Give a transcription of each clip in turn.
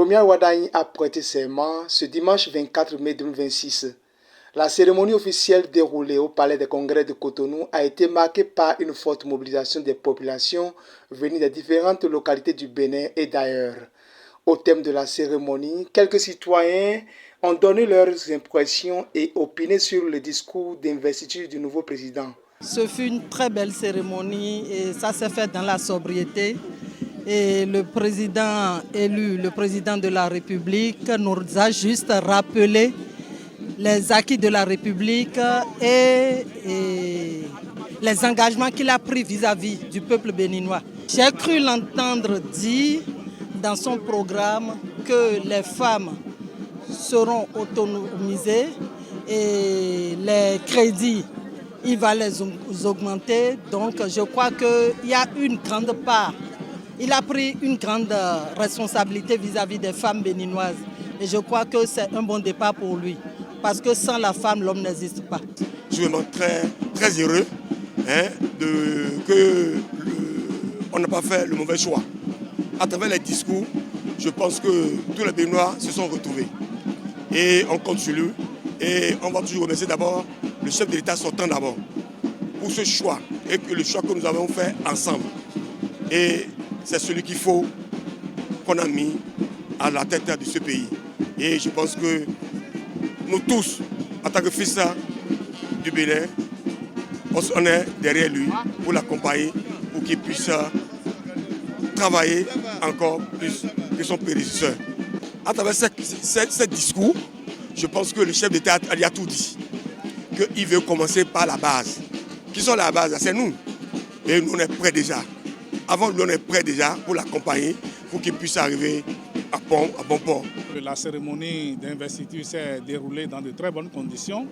Romuald Wardani a prêté serment ce dimanche 24 mai 2026. La cérémonie officielle déroulée au Palais des Congrès de Cotonou a été marquée par une forte mobilisation des populations venues des différentes localités du Bénin et d'ailleurs. Au thème de la cérémonie, quelques citoyens ont donné leurs impressions et opiné sur le discours d'investiture du nouveau président. Ce fut une très belle cérémonie et ça s'est fait dans la sobriété. Et le président élu, le président de la République, nous a juste rappelé les acquis de la République et les engagements qu'il a pris vis-à-vis du peuple béninois. J'ai cru l'entendre dire dans son programme que les femmes seront autonomisées et les crédits, il va les augmenter. Donc je crois qu'il y a une grande part. Il a pris une grande responsabilité vis-à-vis des femmes béninoises. Et je crois que c'est un bon départ pour lui. Parce que sans la femme, l'homme n'existe pas. Je suis vraiment très heureux qu'on n'a pas fait le mauvais choix. À travers les discours, je pense que tous les Béninois se sont retrouvés. Et on compte sur lui. Et on va toujours remercier d'abord le chef de l'État sortant d'abord pour ce choix. Et que le choix que nous avons fait ensemble. Et c'est celui qu'il faut qu'on a mis à la tête de ce pays. Et je pense que nous tous, en tant que fils du Bénin, on est derrière lui pour l'accompagner, pour qu'il puisse travailler encore plus que son prédécesseur. À travers ce discours, je pense que le chef d'État a tout dit. Qu'il veut commencer par la base. Qui sont la base? C'est nous. Et nous, on est prêts déjà. Avant, nous, on est prêts déjà pour l'accompagner, pour qu'il puisse arriver à bon port. La cérémonie d'investiture s'est déroulée dans de très bonnes conditions.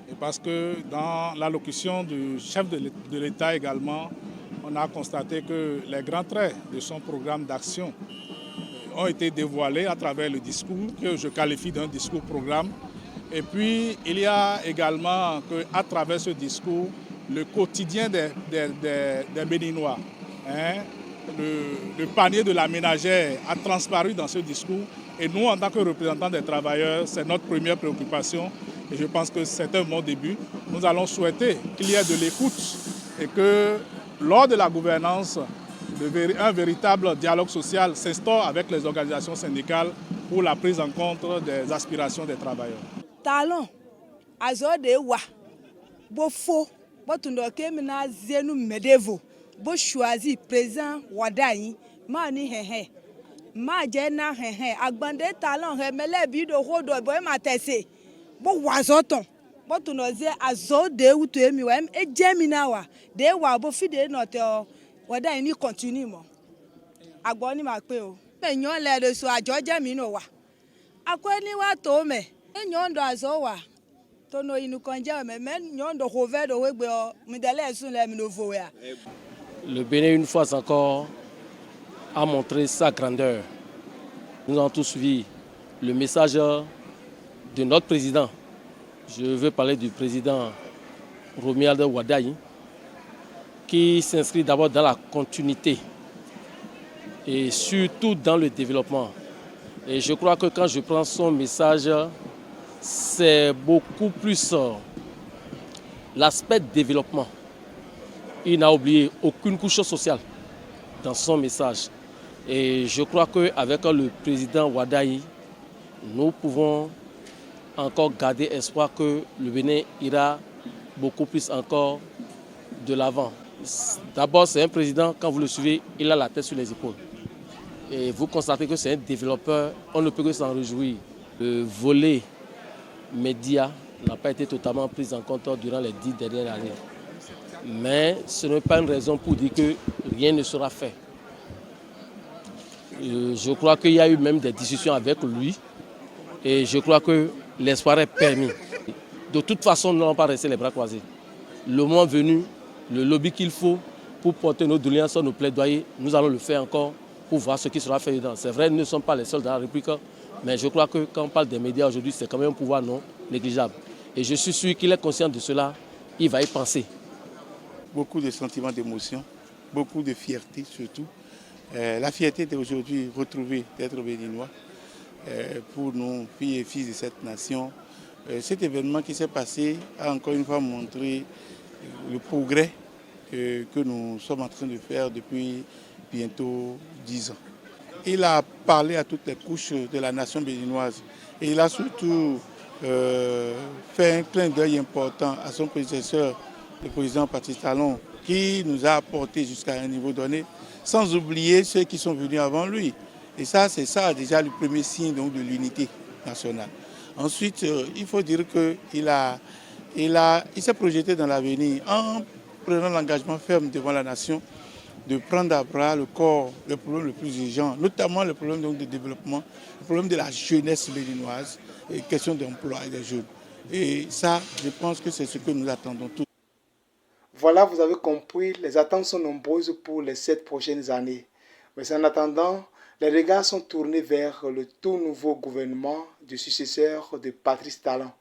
Et parce que dans l'allocution du chef de l'État également, on a constaté que les grands traits de son programme d'action ont été dévoilés à travers le discours, que je qualifie d'un discours-programme. Et puis, il y a également qu'à travers ce discours, le quotidien des Béninois, le panier de la ménagère a transparu dans ce discours. Et nous, en tant que représentants des travailleurs, c'est notre première préoccupation. Et je pense que c'est un bon début. Nous allons souhaiter qu'il y ait de l'écoute et que lors de la gouvernance, un véritable dialogue social s'instaure avec les organisations syndicales pour la prise en compte des aspirations des travailleurs. Talon, azode wa, bofo, botundoke mina zenu medevo, bo choisi président Wardani, mani hehe, ma jena hehe, agbande talon remele bido rodo boy matese, bo wazoton, botunoze azode utu emi wa e jemina wa, de wa bo fide noto Wardani continue mo. Agboni ma pe o. Me nyon le de so ajo jemino wa. Akweni wa to me. Nyondo azowa tono inukonja me nyondo rovedo wegbe midele sun le minovo ya. Le Bénin une fois encore a montré sa grandeur. Nous avons tous suivi le message de notre président. Je veux parler du président Romuald Wardani qui s'inscrit d'abord dans la continuité et surtout dans le développement. Et je crois que quand je prends son message, c'est beaucoup plus l'aspect développement. Il n'a oublié aucune couche sociale dans son message. Et je crois qu'avec le président Wardani, nous pouvons encore garder espoir que le Bénin ira beaucoup plus encore de l'avant. D'abord, c'est un président, quand vous le suivez, il a la tête sur les épaules. Et vous constatez que c'est un développeur, on ne peut que s'en réjouir. Le volet médias n'a pas été totalement pris en compte durant les 10 dernières années. Mais ce n'est pas une raison pour dire que rien ne sera fait. Je crois qu'il y a eu même des discussions avec lui et je crois que l'espoir est permis. De toute façon, nous n'allons pas rester les bras croisés. Le moment venu, le lobby qu'il faut pour porter nos doléances, nos plaidoyers, nous allons le faire encore pour voir ce qui sera fait dedans. C'est vrai, nous ne sommes pas les seuls dans la République, mais je crois que quand on parle des médias aujourd'hui, c'est quand même un pouvoir non négligeable. Et je suis sûr qu'il est conscient de cela, il va y penser. Beaucoup de sentiments d'émotion, beaucoup de fierté surtout. La fierté d'aujourd'hui retrouver d'être béninois. pour nos filles et fils de cette nation. Cet événement qui s'est passé a encore une fois montré le progrès que nous sommes en train de faire depuis bientôt 10 ans. Il a parlé à toutes les couches de la nation béninoise et il a surtout fait un clin d'œil important à son prédécesseur, le président Patrice Talon, qui nous a apporté jusqu'à un niveau donné, sans oublier ceux qui sont venus avant lui. Et ça, c'est ça déjà le premier signe donc, de l'unité nationale. Ensuite, il faut dire qu'il s'est projeté dans l'avenir en prenant l'engagement ferme devant la nation de prendre à bras le corps le problème le plus urgent, notamment le problème donc, de développement, le problème de la jeunesse béninoise, et question d'emploi et des jeunes. Et ça, je pense que c'est ce que nous attendons tous. Voilà, vous avez compris, les attentes sont nombreuses pour les 7 prochaines années. Mais en attendant, les regards sont tournés vers le tout nouveau gouvernement du successeur de Patrice Talon.